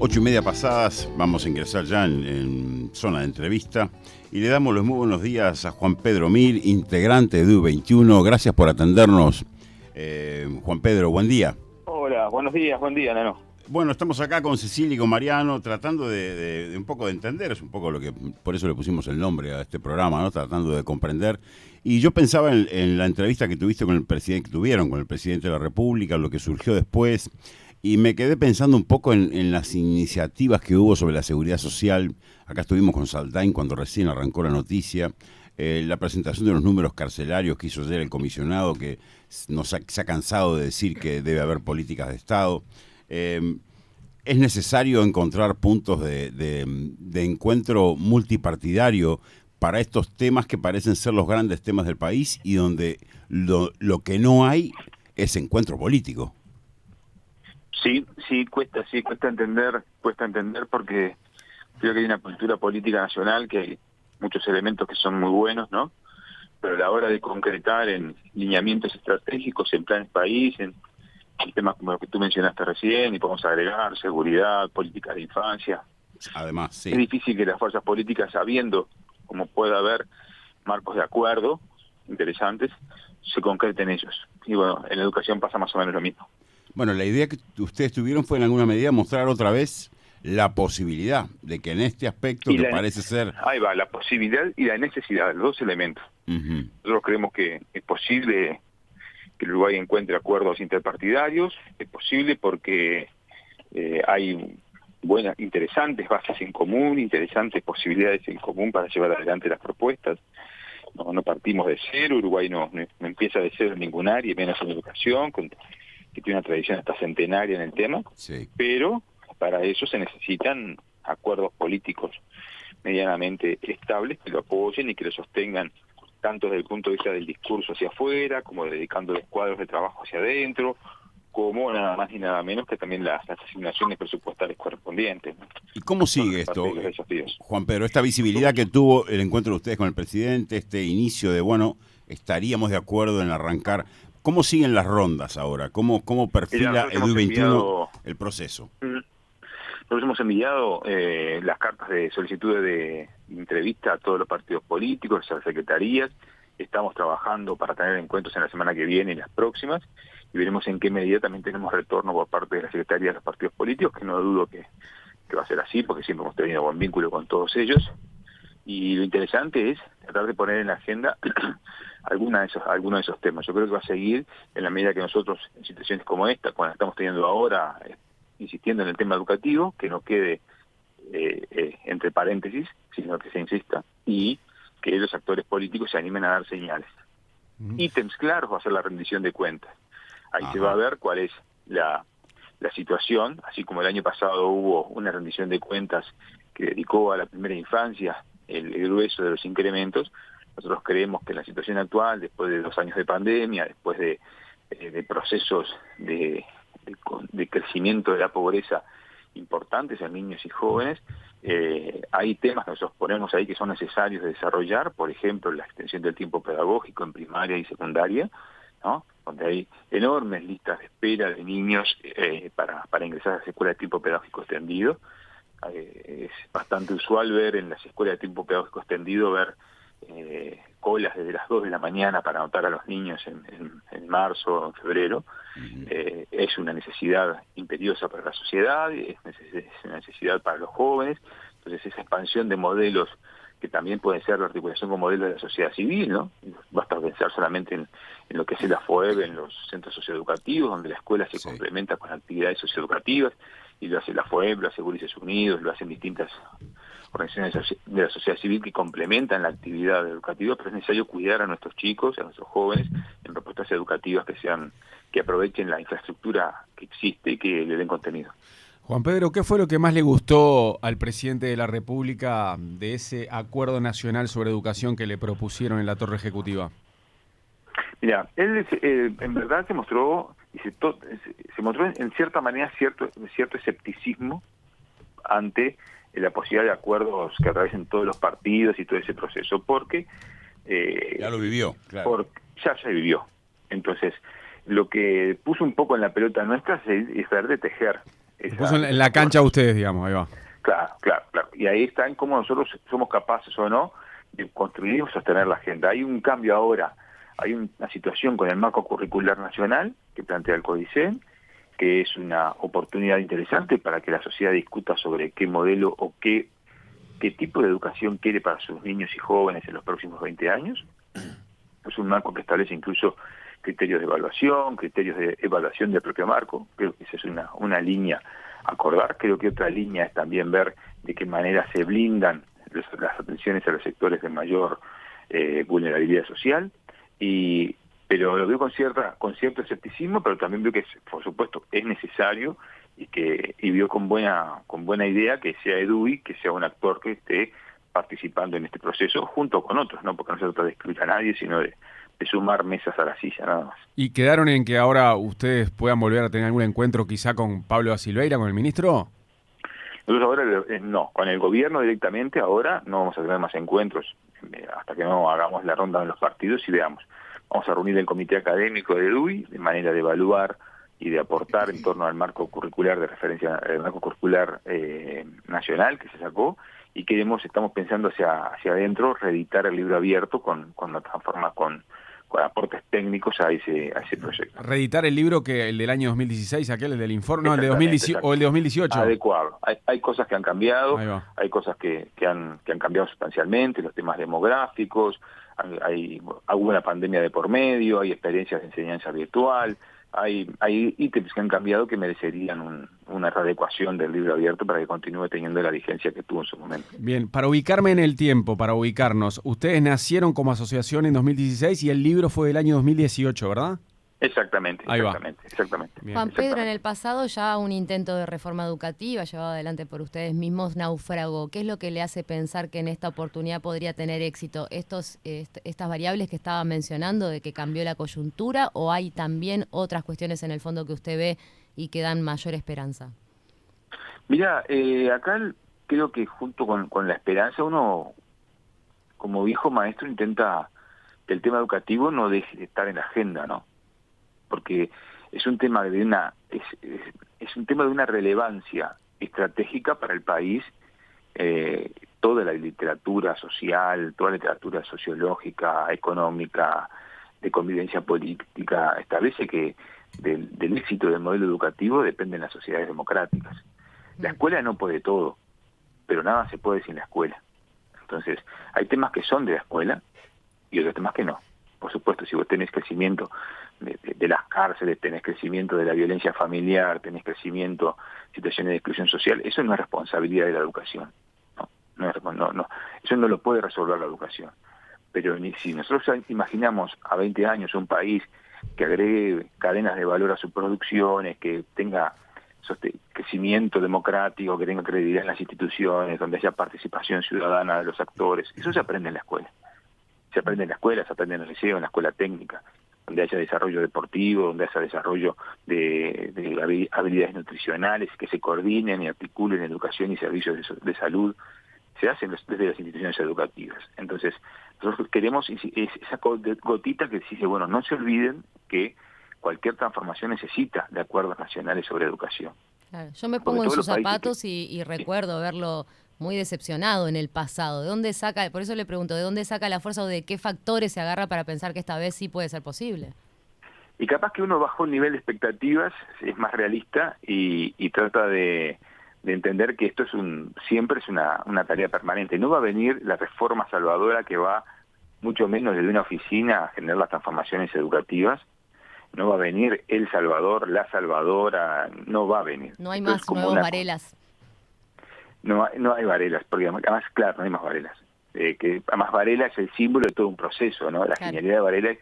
8:30 pasadas, vamos a ingresar ya en zona de entrevista y le damos los muy buenos días a Juan Pedro Mir, integrante de U21. Gracias por atendernos, Juan Pedro, buen día. Hola, buenos días, buen día, Nano. Bueno, estamos acá con Cecilia y con Mariano tratando de un poco de entender, es un poco lo que, por eso le pusimos el nombre a este programa, ¿no? Tratando de comprender. Y yo pensaba en la entrevista que tuviste con el presidente, que tuvieron con el presidente de la República, lo que surgió después, y me quedé pensando un poco en las iniciativas que hubo sobre la seguridad social. Acá estuvimos con Saldain cuando recién arrancó la noticia. La presentación de los números carcelarios que hizo ayer el comisionado, que se ha cansado de decir que debe haber políticas de Estado. Es necesario encontrar puntos de encuentro multipartidario para estos temas que parecen ser los grandes temas del país y donde lo que no hay es encuentro político. Sí, cuesta entender porque creo que hay una cultura política nacional, que hay muchos elementos que son muy buenos, ¿no? Pero a la hora de concretar en lineamientos estratégicos, en planes país, en temas como lo que tú mencionaste recién, y podemos agregar seguridad, política de infancia. Además, Es sí. difícil que las fuerzas políticas, sabiendo cómo puede haber marcos de acuerdo interesantes, se concreten ellos. Y bueno, en la educación pasa más o menos lo mismo. Bueno, la idea que ustedes tuvieron fue en alguna medida mostrar otra vez la posibilidad de que en este aspecto Y que parece ser... ahí va, la posibilidad y la necesidad, los dos elementos. Uh-huh. Nosotros creemos que es posible que el Uruguay encuentre acuerdos interpartidarios, es posible porque hay buenas, interesantes bases en común, interesantes posibilidades en común para llevar adelante las propuestas. No partimos de cero, Uruguay no empieza de cero en ningún área, menos en educación, que tiene una tradición hasta centenaria en el tema, Sí. pero para eso se necesitan acuerdos políticos medianamente estables que lo apoyen y que lo sostengan, tanto desde el punto de vista del discurso hacia afuera, como dedicando los cuadros de trabajo hacia adentro, como nada más ni nada menos que también las asignaciones presupuestales correspondientes, ¿no? ¿Y cómo Son sigue parte de esto, los desafíos. Juan Pedro? Esta visibilidad que tuvo el encuentro de ustedes con el presidente, este inicio de, bueno, estaríamos de acuerdo en arrancar. ¿Cómo siguen las rondas ahora? ¿Cómo Mira, perfila nosotros hemos Edu21 enviado el proceso? Nosotros hemos enviado las cartas de solicitudes de entrevista a todos los partidos políticos, a las secretarías. Estamos trabajando para tener encuentros en la semana que viene y las próximas, y veremos en qué medida también tenemos retorno por parte de la Secretaría de los partidos políticos, que no dudo que va a ser así, porque siempre hemos tenido buen vínculo con todos ellos. Y lo interesante es tratar de poner en la agenda algunos de esos temas. Yo creo que va a seguir en la medida que nosotros, en situaciones como esta, cuando estamos teniendo ahora, insistiendo en el tema educativo, que no quede entre paréntesis, sino que se insista, y que los actores políticos se animen a dar señales. Ítems claros va a ser la rendición de cuentas. Ahí se va a ver cuál es la situación, así como el año pasado hubo una rendición de cuentas que dedicó a la primera infancia el grueso de los incrementos. Nosotros creemos que en la situación actual, después de 2 años de pandemia, después de procesos de crecimiento de la pobreza importantes en niños y jóvenes, hay temas que nosotros ponemos ahí que son necesarios de desarrollar, por ejemplo, la extensión del tiempo pedagógico en primaria y secundaria, ¿no? Donde hay enormes listas de espera de niños para ingresar a las escuelas de tiempo pedagógico extendido. Es bastante usual ver en las escuelas de tiempo pedagógico extendido, ver colas desde las 2 de la mañana para anotar a los niños en marzo o en febrero. Es una necesidad imperiosa para la sociedad, es una necesidad para los jóvenes. Entonces esa expansión de modelos, que también puede ser la articulación con modelos de la sociedad civil, ¿no? Basta pensar solamente en lo que es el AFOEB, en los centros socioeducativos, donde la escuela se complementa con actividades socioeducativas, y lo hace la FOEB, lo hace Ulises Unidos, lo hacen distintas organizaciones de la sociedad civil que complementan la actividad educativa, pero es necesario cuidar a nuestros chicos, a nuestros jóvenes, en propuestas educativas que aprovechen la infraestructura que existe y que le den contenido. Juan Pedro, ¿qué fue lo que más le gustó al presidente de la República de ese acuerdo nacional sobre educación que le propusieron en la Torre Ejecutiva? Mira, él en verdad se mostró en cierta manera cierto escepticismo ante la posibilidad de acuerdos que atraviesen todos los partidos y todo ese proceso, porque ya lo vivió, claro. Ya vivió. Entonces, lo que puso un poco en la pelota nuestra es ver de tejer Se puso en la cancha ustedes, digamos, ahí va. Claro, claro, claro. Y ahí está en cómo nosotros somos capaces o no de construir y sostener la agenda. Hay un cambio ahora, hay una situación con el marco curricular nacional que plantea el CODICEN, que es una oportunidad interesante para que la sociedad discuta sobre qué modelo o qué tipo de educación quiere para sus niños y jóvenes en los próximos 20 años. Es un marco que establece incluso criterios de evaluación, criterios de evaluación del propio marco. Creo que esa es una línea a acordar. Creo que otra línea es también ver de qué manera se blindan las atenciones a los sectores de mayor vulnerabilidad social. Pero lo veo con cierto escepticismo, pero también veo que, por supuesto, es necesario y veo con buena idea que sea EDUI, que sea un actor que esté participando en este proceso junto con otros, ¿no? Porque no se trata de excluir a nadie, sino de sumar mesas a la silla, nada más. ¿Y quedaron en que ahora ustedes puedan volver a tener algún encuentro quizá con Pablo da Silveira, con el ministro? Nosotros ahora no, con el gobierno directamente ahora no vamos a tener más encuentros hasta que no hagamos la ronda de los partidos y veamos. Vamos a reunir el comité académico de EDUI de manera de evaluar y de aportar en torno al marco curricular de referencia, el marco curricular nacional que se sacó, y estamos pensando hacia adentro reeditar el libro abierto con aportes técnicos a ese proyecto. Reeditar el libro que el del año 2016, el del informe, no, el de 2018 o el de 2018. Adecuado. Hay cosas que han cambiado, hay cosas que han cambiado sustancialmente, los temas demográficos, hubo una pandemia de por medio, hay experiencias de enseñanza virtual, hay ítems que han cambiado que merecerían una readecuación del libro abierto para que continúe teniendo la vigencia que tuvo en su momento. Bien, para ubicarme en el tiempo, para ubicarnos, ustedes nacieron como asociación en 2016 y el libro fue del año 2018, ¿verdad? Exactamente. Bien. Juan Pedro, en el pasado ya un intento de reforma educativa llevado adelante por ustedes mismos naufragó. ¿Qué es lo que le hace pensar que en esta oportunidad podría tener éxito? ¿Estas variables que estaba mencionando de que cambió la coyuntura o hay también otras cuestiones en el fondo que usted ve y que dan mayor esperanza? Mira, acá creo que junto con la esperanza uno, como viejo maestro, intenta que el tema educativo no deje de estar en la agenda, ¿no? Porque es un tema de una relevancia estratégica para el país. Toda la literatura social, toda la literatura sociológica, económica, de convivencia política, establece que del éxito del modelo educativo dependen las sociedades democráticas. La escuela no puede todo, pero nada se puede sin la escuela. Entonces, hay temas que son de la escuela y otros temas que no. Por supuesto, si vos tenés crecimiento de las cárceles, tenés crecimiento de la violencia familiar, tenés crecimiento, situaciones de exclusión social, eso no es responsabilidad de la educación. No, eso no lo puede resolver la educación. Pero si nosotros imaginamos a 20 años un país que agregue cadenas de valor a sus producciones, que tenga crecimiento democrático, que tenga credibilidad en las instituciones, donde haya participación ciudadana de los actores, eso se aprende en la escuela. Se aprende en la escuela, se aprende en el liceo, en la escuela técnica, donde haya desarrollo deportivo, donde haya desarrollo de habilidades nutricionales, que se coordinen y articulen educación y servicios de salud, se hacen desde las instituciones educativas. Entonces, nosotros queremos esa gotita que dice, bueno, no se olviden que cualquier transformación necesita de acuerdos nacionales sobre educación. Claro, yo me pongo en sus zapatos y recuerdo verlo muy decepcionado en el pasado. ¿De dónde saca, por eso le pregunto, de dónde saca la fuerza o de qué factores se agarra para pensar que esta vez sí puede ser posible? Y capaz que uno bajó el nivel de expectativas, es más realista y trata de entender que esto siempre es una tarea permanente. No va a venir la reforma salvadora que va mucho menos desde una oficina a generar las transformaciones educativas. No va a venir el Salvador, la Salvadora, no va a venir. No hay más nuevos Varelas. No hay Varelas, porque además, claro, no hay más Varelas. Que además Varela es el símbolo de todo un proceso, ¿no? La genialidad de Varela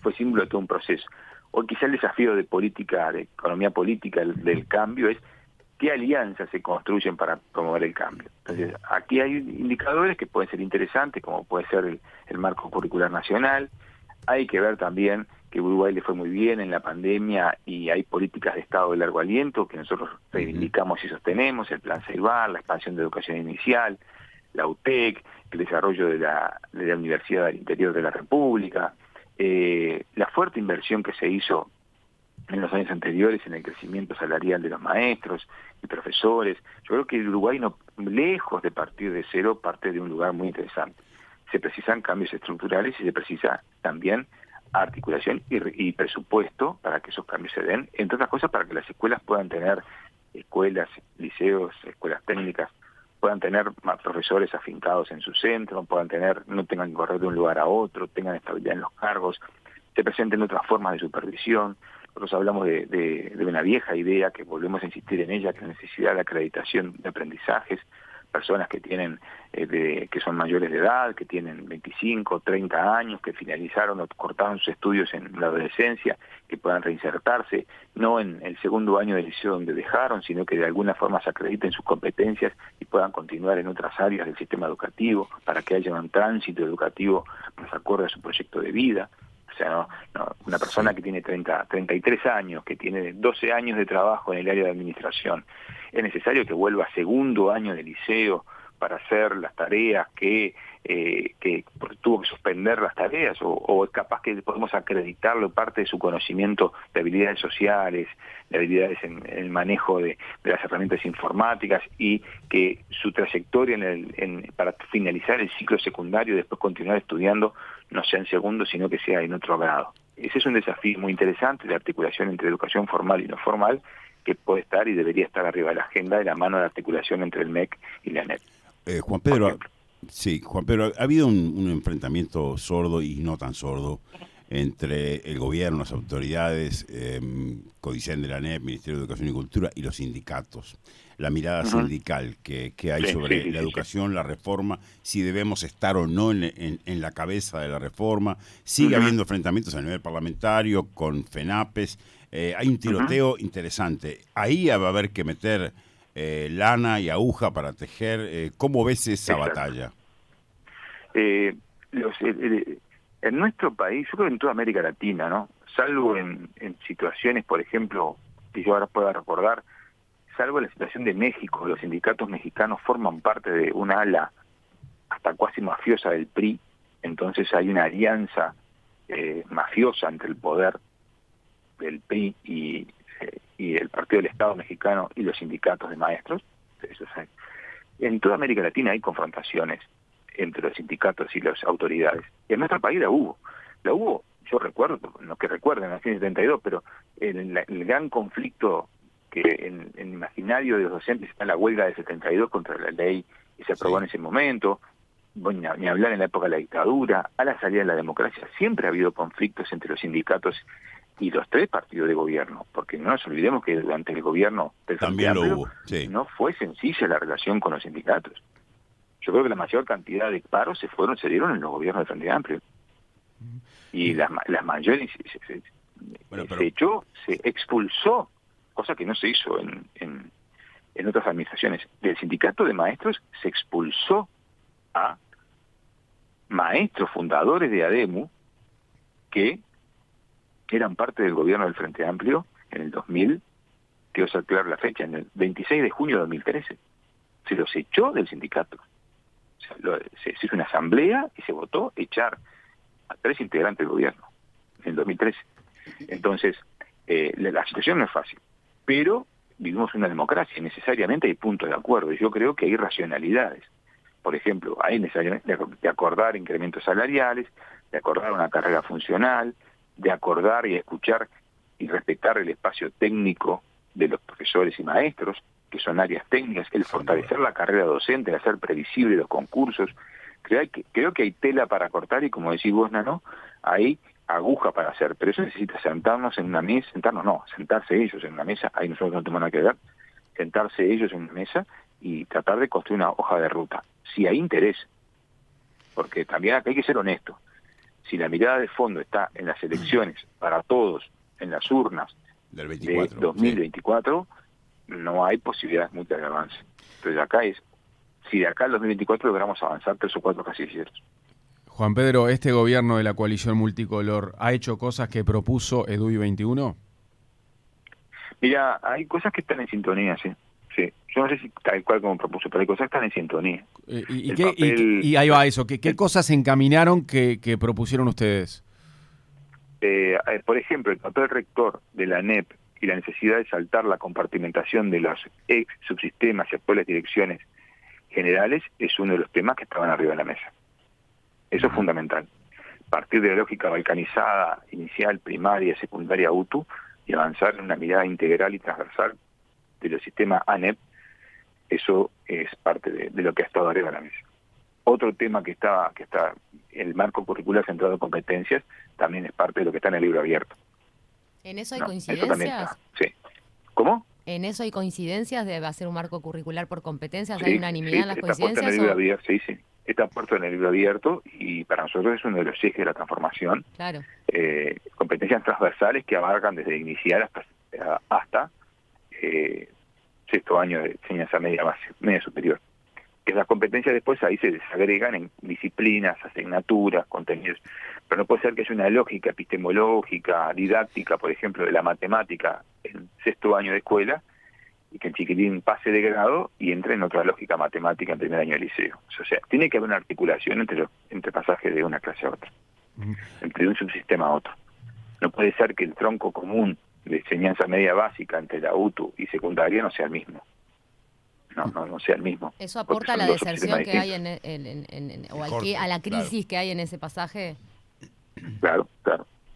fue símbolo de todo un proceso. Hoy quizá el desafío de política, de economía política del cambio es qué alianzas se construyen para promover el cambio. Entonces, aquí hay indicadores que pueden ser interesantes, como puede ser el marco curricular nacional. Hay que ver también que Uruguay le fue muy bien en la pandemia y hay políticas de Estado de largo aliento que nosotros reivindicamos y sostenemos, el Plan Ceibal, la expansión de educación inicial, la UTEC, el desarrollo de la Universidad del Interior de la República, la fuerte inversión que se hizo en los años anteriores en el crecimiento salarial de los maestros y profesores. Yo creo que el Uruguay, no, lejos de partir de cero, parte de un lugar muy interesante. Se precisan cambios estructurales y se precisa también articulación y presupuesto para que esos cambios se den, entre otras cosas para que las escuelas puedan tener, escuelas, liceos, escuelas técnicas, puedan tener más profesores afincados en su centro, no tengan que correr de un lugar a otro, tengan estabilidad en los cargos, se presenten otras formas de supervisión. Nosotros hablamos de una vieja idea que volvemos a insistir en ella, que es la necesidad de acreditación de aprendizajes, personas que tienen que son mayores de edad, que tienen 25, 30 años, que finalizaron o cortaron sus estudios en la adolescencia, que puedan reinsertarse, no en el segundo año del liceo donde dejaron, sino que de alguna forma se acrediten sus competencias y puedan continuar en otras áreas del sistema educativo, para que haya un tránsito educativo más acorde a su proyecto de vida. O sea, una persona que tiene 33 años, que tiene 12 años de trabajo en el área de administración, es necesario que vuelva a segundo año de liceo para hacer las tareas que tuvo que suspender las tareas, o es capaz que podemos acreditarlo parte de su conocimiento de habilidades sociales, de habilidades en el manejo de las herramientas informáticas, y que su trayectoria para finalizar el ciclo secundario y después continuar estudiando no sea en segundo, sino que sea en otro grado. Ese es un desafío muy interesante de articulación entre educación formal y no formal, que puede estar y debería estar arriba de la agenda, de la mano de articulación entre el MEC y la ANEP. Juan Pedro, ha habido un enfrentamiento sordo y no tan sordo entre el gobierno, las autoridades, Codicen de la ANEP, Ministerio de Educación y Cultura, y los sindicatos. La mirada sindical que hay sobre la educación, la reforma, si debemos estar o no en la cabeza de la reforma. Sigue habiendo enfrentamientos a nivel parlamentario con FENAPES. Hay un tiroteo interesante. Ahí va a haber que meter lana y aguja para tejer. ¿Cómo ves esa batalla? En nuestro país, yo creo que en toda América Latina, ¿no? Salvo en situaciones, por ejemplo, que yo ahora pueda recordar, salvo la situación de México, los sindicatos mexicanos forman parte de una ala hasta casi mafiosa del PRI, entonces hay una alianza mafiosa entre el poder del PRI y el Partido del Estado mexicano y los sindicatos de maestros. Eso es, en toda América Latina hay confrontaciones entre los sindicatos y las autoridades. Y en nuestro país la hubo, yo recuerdo, no que recuerden, en 1972, pero el gran conflicto que en el imaginario de los docentes está la huelga del 72 contra la ley que se aprobó en ese momento, bueno, ni hablar en la época de la dictadura, a la salida de la democracia, siempre ha habido conflictos entre los sindicatos y los tres partidos de gobierno, porque no nos olvidemos que durante el gobierno del también Frente lo Amplio hubo, no fue sencilla la relación con los sindicatos. Yo creo que la mayor cantidad de paros se dieron en los gobiernos del Frente Amplio. Y las mayores se expulsó, cosa que no se hizo en otras administraciones. Del sindicato de maestros se expulsó a maestros fundadores de ADEMU que eran parte del gobierno del Frente Amplio en el 2000, quiero sacar la fecha, en el 26 de junio de 2013. Se los echó del sindicato. O sea, se hizo una asamblea y se votó echar a 3 integrantes del gobierno en el 2013. Entonces, la situación no es fácil, pero vivimos una democracia y necesariamente hay puntos de acuerdo, y yo creo que hay racionalidades. Por ejemplo, hay necesariamente de acordar incrementos salariales, de acordar una carrera funcional, de acordar y escuchar y respetar el espacio técnico de los profesores y maestros, que son áreas técnicas, el fortalecer la carrera docente, el hacer previsible los concursos. Creo que hay tela para cortar y, como decís vos, Nano, hay aguja para hacer, pero eso necesita sentarse ellos en una mesa, ahí nosotros no tenemos nada que ver, sentarse ellos en una mesa y tratar de construir una hoja de ruta, si hay interés, porque también acá hay que ser honesto. Si la mirada de fondo está en las elecciones para todos, en las urnas del 24, de 2024, no hay posibilidades muchas de avance. Entonces acá si de acá al 2024 logramos avanzar 3 o 4 casilleros. Juan Pedro, ¿este gobierno de la coalición multicolor ha hecho cosas que propuso EDUI 21? Mira, hay cosas que están en sintonía, sí. Yo no sé si tal cual como propuso, pero hay cosas que están en sintonía. Y ahí va eso. ¿Qué cosas encaminaron que propusieron ustedes? por ejemplo, el papel rector de la ANEP y la necesidad de saltar la compartimentación de los ex subsistemas y actuales direcciones generales es uno de los temas que estaban arriba de la mesa. Eso es fundamental. Partir de la lógica balcanizada, inicial, primaria, secundaria, UTU, y avanzar en una mirada integral y transversal de los sistemas ANEP, eso es parte de lo que ha estado arriba de la mesa. Otro tema que está el marco curricular centrado en competencias, también es parte de lo que está en el libro abierto. ¿En eso hay Eso también coincidencias? está, sí. ¿Cómo? ¿En eso hay coincidencias de hacer un marco curricular por competencias? Sí, ¿Hay unanimidad en las está puesto en el coincidencias? libro abierto, sí. Está puesto en el libro abierto y para nosotros es uno de los ejes de la transformación. Claro. Competencias transversales que abarcan desde inicial hasta sexto año de enseñanza media base, media superior. Que las competencias después ahí se desagregan en disciplinas, asignaturas, contenidos. Pero no puede ser que haya una lógica epistemológica, didáctica, por ejemplo, de la matemática en sexto año de escuela, y que el chiquitín pase de grado y entre en otra lógica matemática en primer año de liceo. O sea, tiene que haber una articulación entre pasajes de una clase a otra, entre un subsistema a otro. No puede ser que el tronco común de enseñanza media básica entre la UTU y secundaria no sea el mismo. No sea el mismo. ¿Eso aporta a la deserción que hay a la crisis que hay en ese pasaje? Claro.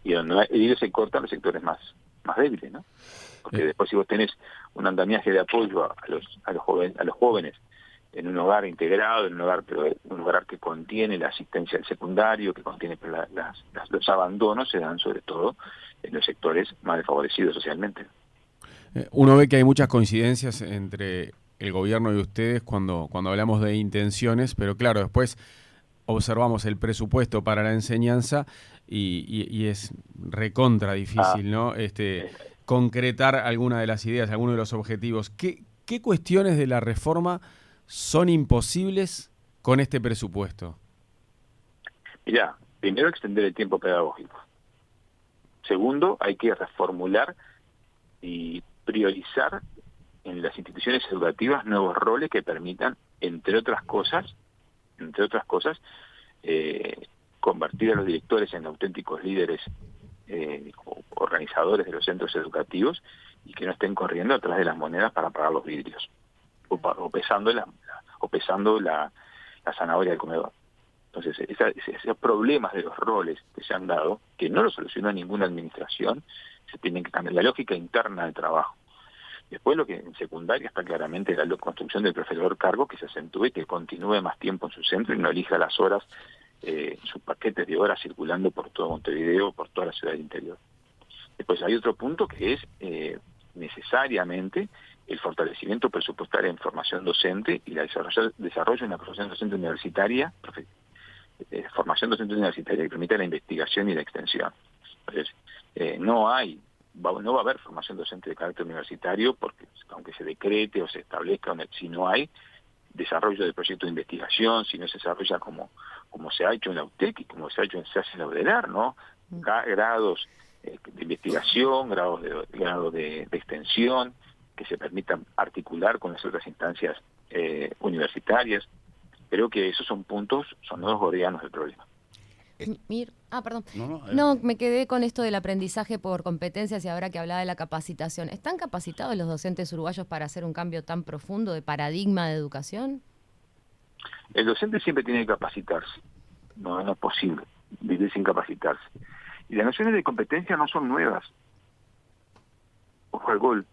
Y ellos se cortan los sectores más débiles, ¿no? Porque después si vos tenés un andamiaje de apoyo a los jóvenes en un hogar integrado, en un hogar que contiene la asistencia al secundario, que contiene los abandonos, se dan sobre todo en los sectores más desfavorecidos socialmente. Uno ve que hay muchas coincidencias entre el gobierno y ustedes cuando hablamos de intenciones, pero claro, después observamos el presupuesto para la enseñanza y es recontra difícil, ¿no? Concretar alguna de las ideas, algunos de los objetivos. ¿Qué cuestiones de la reforma son imposibles con este presupuesto? Mirá, primero extender el tiempo pedagógico. Segundo, hay que reformular y priorizar en las instituciones educativas nuevos roles que permitan, entre otras cosas, convertir a los directores en auténticos líderes organizadores de los centros educativos y que no estén corriendo atrás de las monedas para pagar los vidrios o pesando la zanahoria del comedor. Entonces, esos problemas de los roles que se han dado, que no los soluciona ninguna administración, se tienen que cambiar la lógica interna del trabajo. Después lo que en secundaria está claramente la construcción del profesor cargo, que se acentúe, que continúe más tiempo en su centro y no elija las horas, sus paquetes de horas circulando por todo Montevideo, por toda la ciudad del interior. Después hay otro punto que es necesariamente el fortalecimiento presupuestario en formación docente y el desarrollo de una profesión docente universitaria, formación docente universitaria que permita la investigación y la extensión. Entonces, no va a haber formación docente de carácter universitario porque aunque se decrete o se establezca, si no hay desarrollo de proyectos de investigación, si no se desarrolla como se ha hecho en la UTEC y como se hace en la UDELAR, ¿no? Grados de investigación, grados de extensión, que se permitan articular con las otras instancias universitarias. Creo que esos son los gordianos del problema. Perdón. No, me quedé con esto del aprendizaje por competencias y ahora que hablaba de la capacitación. ¿Están capacitados los docentes uruguayos para hacer un cambio tan profundo de paradigma de educación? El docente siempre tiene que capacitarse. No es posible vivir sin capacitarse. Y las nociones de competencia no son nuevas. Ojo al gol.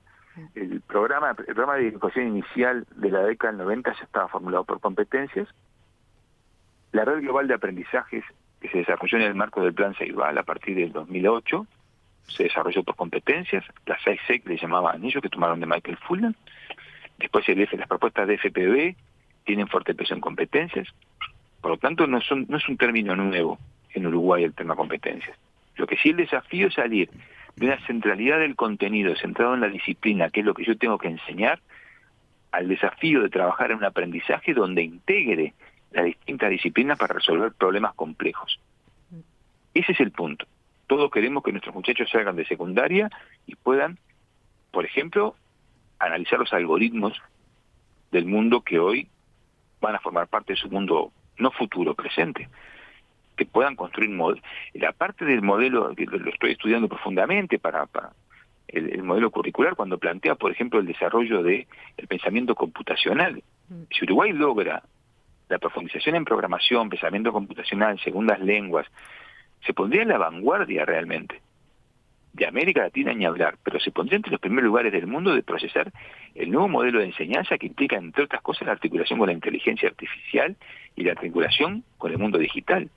El programa de educación inicial de la década del 90 ya estaba formulado por competencias. La red global de aprendizajes que se desarrolló en el marco del Plan Ceibal a partir del 2008 se desarrolló por competencias. Las 6C que le llamaban ellos, que tomaron de Michael Fullan. Después las propuestas de FPB tienen fuerte peso en competencias. Por lo tanto, no es un término nuevo en Uruguay el tema competencias. Lo que sí el desafío es salir de una centralidad del contenido centrado en la disciplina, que es lo que yo tengo que enseñar, al desafío de trabajar en un aprendizaje donde integre las distintas disciplinas para resolver problemas complejos. Ese es el punto. Todos queremos que nuestros muchachos salgan de secundaria y puedan, por ejemplo, analizar los algoritmos del mundo que hoy van a formar parte de su mundo no futuro, presente. que puedan construir la parte del modelo, que lo estoy estudiando profundamente para el modelo curricular, cuando plantea, por ejemplo, el desarrollo del pensamiento computacional. Si Uruguay logra la profundización en programación, pensamiento computacional, segundas lenguas, se pondría en la vanguardia realmente. De América Latina ni hablar, pero se pondría entre los primeros lugares del mundo de procesar el nuevo modelo de enseñanza que implica, entre otras cosas, la articulación con la inteligencia artificial y la articulación con el mundo digital.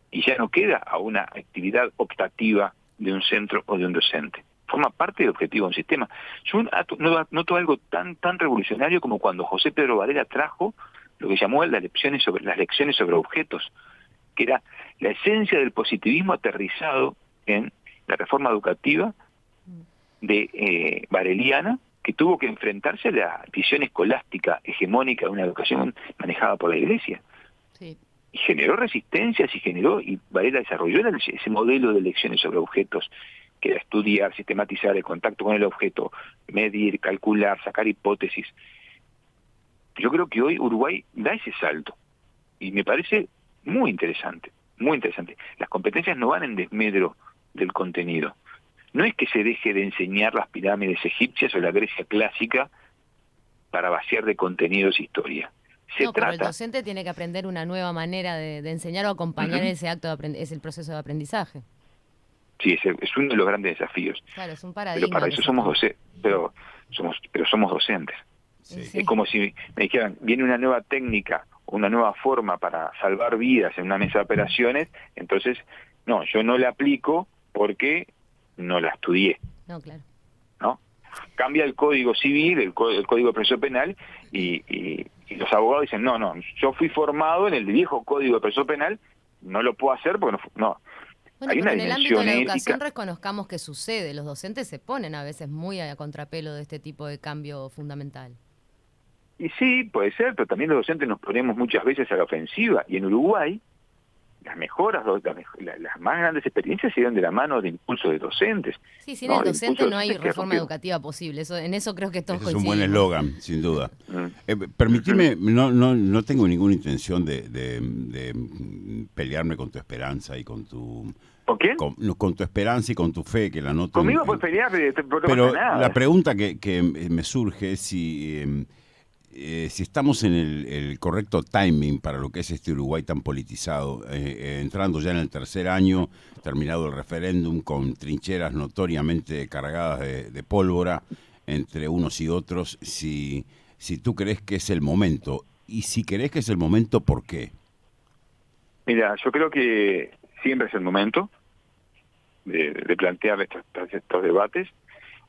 Y ya no queda a una actividad optativa de un centro o de un docente. Forma parte del objetivo de un sistema. Yo noto algo tan revolucionario como cuando José Pedro Varela trajo lo que llamó las lecciones sobre objetos, que era la esencia del positivismo aterrizado en la reforma educativa vareliana, que tuvo que enfrentarse a la visión escolástica hegemónica de una educación manejada por la Iglesia. Sí. Y generó resistencias y Varela desarrolló ese modelo de lecciones sobre objetos, que era estudiar, sistematizar el contacto con el objeto, medir, calcular, sacar hipótesis. Yo creo que hoy Uruguay da ese salto y me parece muy interesante, muy interesante. Las competencias no van en desmedro del contenido. No es que se deje de enseñar las pirámides egipcias o la Grecia clásica para vaciar de contenidos historia. Pero el docente tiene que aprender una nueva manera de enseñar o acompañar ese acto es el proceso de aprendizaje. Sí, es uno de los grandes desafíos. Claro, es un paradigma. Pero para eso somos docentes. Sí. Es como si me dijeran, viene una nueva técnica, una nueva forma para salvar vidas en una mesa de operaciones, entonces, no, yo no la aplico porque no la estudié. No, claro. ¿No? Cambia el Código Civil, el Código de Proceso Penal, y los abogados dicen, no, yo fui formado en el viejo Código de Proceso Penal, no lo puedo hacer porque no. Bueno, Hay pero una en el ámbito de la educación ética. reconozcamos que sucede. Los docentes se ponen a veces muy a contrapelo de este tipo de cambio fundamental. Y sí, puede ser, pero también los docentes nos ponemos muchas veces a la ofensiva. Y en Uruguay, las mejoras, las más grandes experiencias se dieron de la mano de impulso de docentes. Sí, sin el docente no hay reforma educativa posible. En eso creo que todos coincidimos. Es un buen eslogan, sin duda. Permitime, no tengo ninguna intención de pelearme con tu esperanza y con tu... ¿Con quién? Con tu esperanza y con tu fe, que la noto... Conmigo puedes pelear, pero no nada. La pregunta que me surge es si estamos en el correcto timing para lo que es este Uruguay tan politizado, entrando ya en el tercer año, terminado el referéndum, con trincheras notoriamente cargadas de pólvora entre unos y otros, si tú crees que es el momento, y si crees que es el momento, ¿por qué? Mira, yo creo que siempre es el momento de plantear estos debates,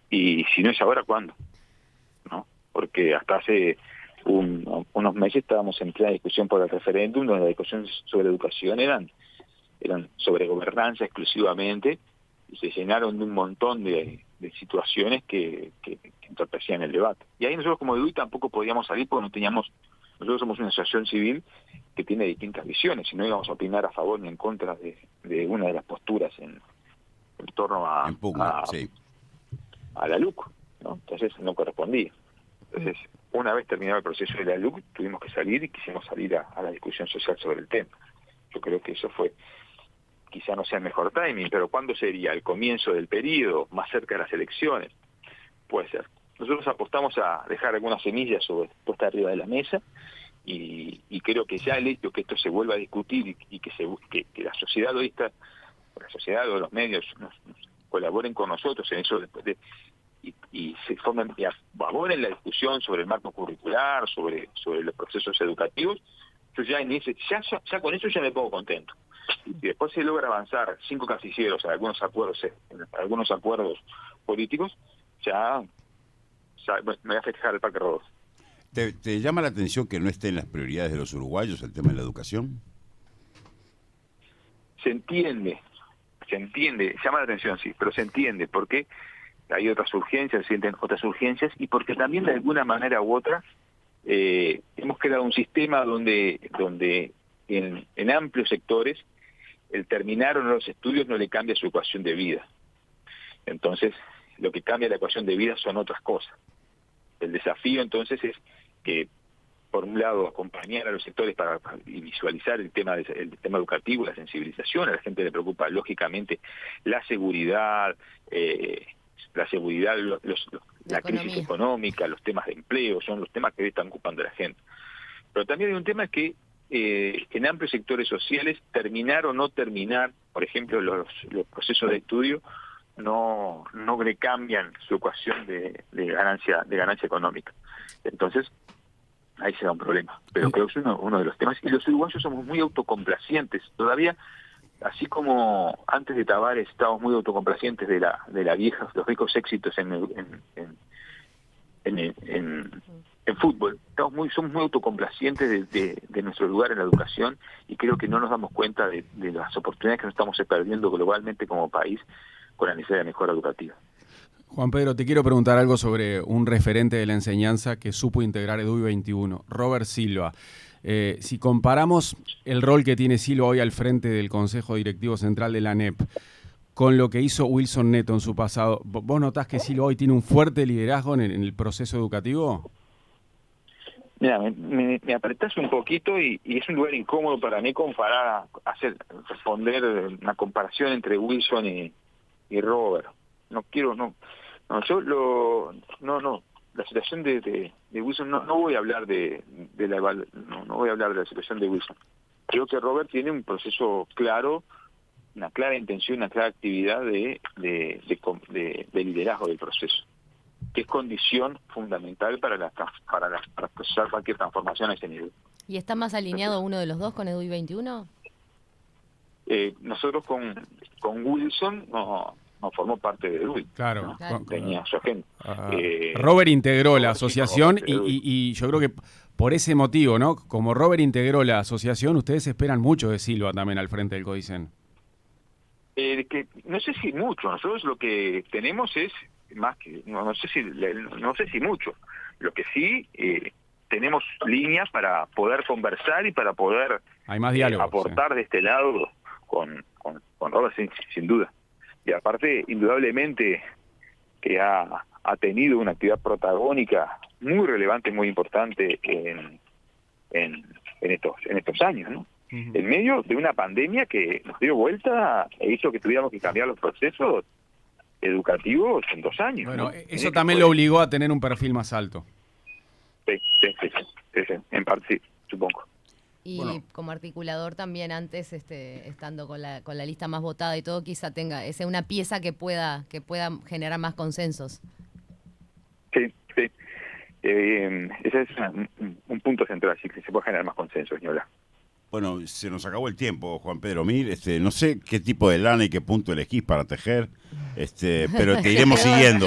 y si no es ahora, ¿cuándo? ¿No? Porque hasta hace unos meses estábamos en plena discusión por el referéndum, donde las discusiones sobre educación eran sobre gobernanza exclusivamente, y se llenaron de un montón de situaciones que entorpecían el debate. Y ahí nosotros como EDUI tampoco podíamos salir porque nosotros somos una asociación civil que tiene distintas visiones, y no íbamos a opinar a favor ni en contra de una de las posturas en torno a la LUC, ¿no? Entonces no correspondía. Entonces, una vez terminado el proceso de la LUC, tuvimos que salir y quisimos salir a la discusión social sobre el tema. Yo creo que eso fue, quizá no sea el mejor timing, pero ¿cuándo sería? ¿El comienzo del periodo? ¿Más cerca de las elecciones? Puede ser. Nosotros apostamos a dejar algunas semillas puestas arriba de la mesa, y creo que ya el hecho que esto se vuelva a discutir y que la sociedad la sociedad o los medios nos colaboren con nosotros en eso después y se formen y abonen la discusión sobre el marco curricular, sobre los procesos educativos, yo ya con eso ya me pongo contento. Y después se logra avanzar 5 casilleros en algunos acuerdos políticos, ya me voy a festejar el Parque Rodó. ¿Te llama la atención que no esté en las prioridades de los uruguayos el tema de la educación? Se entiende, llama la atención, sí, pero se entiende porque hay otras urgencias, se sienten otras urgencias, y porque también de alguna manera u otra hemos creado un sistema donde en amplios sectores el terminar o no los estudios no le cambia su ecuación de vida. Entonces, lo que cambia la ecuación de vida son otras cosas. El desafío entonces es que por un lado, acompañar a los sectores y visualizar el tema educativo, la sensibilización. A la gente le preocupa, lógicamente, la seguridad, la crisis económica, los temas de empleo, son los temas que están ocupando a la gente. Pero también hay un tema que en amplios sectores sociales, terminar o no terminar, por ejemplo, los procesos de estudio, no le cambian su ecuación de ganancia económica. Entonces, ahí se da un problema. Pero creo que es uno de los temas. Y los uruguayos somos muy autocomplacientes. Todavía, así como antes de Tabarez estábamos muy autocomplacientes de la vieja, los ricos éxitos en fútbol, somos muy autocomplacientes de nuestro lugar en la educación, y creo que no nos damos cuenta de las oportunidades que nos estamos perdiendo globalmente como país con la necesidad de mejora educativa. Juan Pedro, te quiero preguntar algo sobre un referente de la enseñanza que supo integrar EDUI 21, Robert Silva. Si comparamos el rol que tiene Silva hoy al frente del Consejo Directivo Central de la ANEP con lo que hizo Wilson Neto en su pasado, ¿vos notás que Silva hoy tiene un fuerte liderazgo en el proceso educativo? Mira, me apretás un poquito y es un lugar incómodo para mí responder una comparación entre Wilson y Robert. La situación de Wilson, no voy a hablar no voy a hablar de la situación de Wilson. Creo que Robert tiene un proceso claro, una clara intención, una clara actividad de liderazgo del proceso, que es condición fundamental para procesar cualquier transformación a ese nivel. ¿Y está más alineado uno de los dos con EDUI 21? Nosotros con Wilson no formó parte de EDUI. Claro. ¿no? Claro. Tenía su agenda. Robert integró la asociación y yo creo que por ese motivo, ¿no? Como Robert integró la asociación, ustedes esperan mucho de Silva también al frente del CODICEN. Que no sé si mucho. Nosotros lo que tenemos es más que no sé si mucho. Lo que sí tenemos líneas para poder conversar y para poder hay más diálogo, aportar de este lado con Robert sin duda. Y aparte, indudablemente que ha tenido una actividad protagónica muy relevante, muy importante en estos años, ¿no? Uh-huh. En medio de una pandemia que nos dio vuelta e hizo que tuviéramos que cambiar los procesos educativos en 2 años. Bueno, ¿no? Eso también lo obligó a tener un perfil más alto. Sí, en parte sí, supongo. Y como articulador también antes, estando con la lista más votada y todo, quizá tenga una pieza que pueda generar más consensos. Sí. Ese es un punto central, así que se puede generar más consenso, señora. Bueno, se nos acabó el tiempo, Juan Pedro Mir. No sé qué tipo de lana y qué punto elegís para tejer, pero te iremos siguiendo.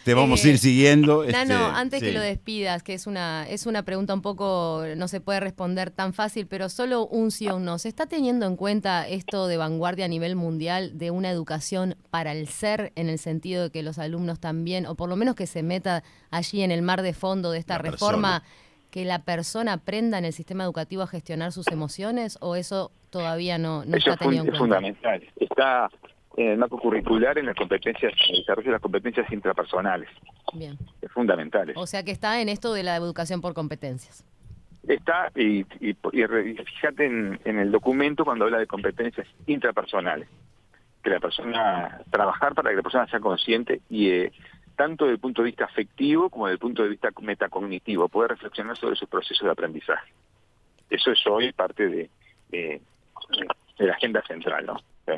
Te vamos a ir siguiendo. Nano, antes que lo despidas, que es una pregunta un poco, no se puede responder tan fácil, pero solo un sí o un no. ¿Se está teniendo en cuenta esto de vanguardia a nivel mundial de una educación para el ser, en el sentido de que los alumnos también, o por lo menos que se meta allí en el mar de fondo de esta reforma, que la persona aprenda en el sistema educativo a gestionar sus emociones, o eso todavía no está tenido en cuenta? Es fundamental. Está en el marco curricular, en el desarrollo de las competencias intrapersonales. Bien. Es fundamental. O sea que está en esto de la educación por competencias. Está, y fíjate en el documento cuando habla de competencias intrapersonales, que la persona, trabajar para que la persona sea consciente y tanto desde el punto de vista afectivo como desde el punto de vista metacognitivo, poder reflexionar sobre sus procesos de aprendizaje. Eso es hoy parte de la agenda central, ¿no? ¿Sí?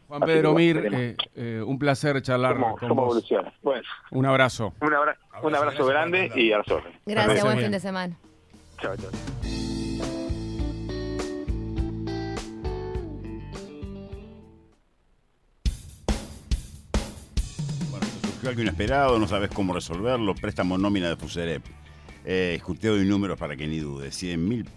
Juan Pedro Mir, un placer charlar con vos. Bueno, un abrazo. Un abrazo grande y a las órdenes. Gracias, buen fin de semana. Chao. Algo inesperado, no sabes cómo resolverlo, préstamo nómina de Fuserep. Escuteo y números para que ni dude, 100.000 pesos.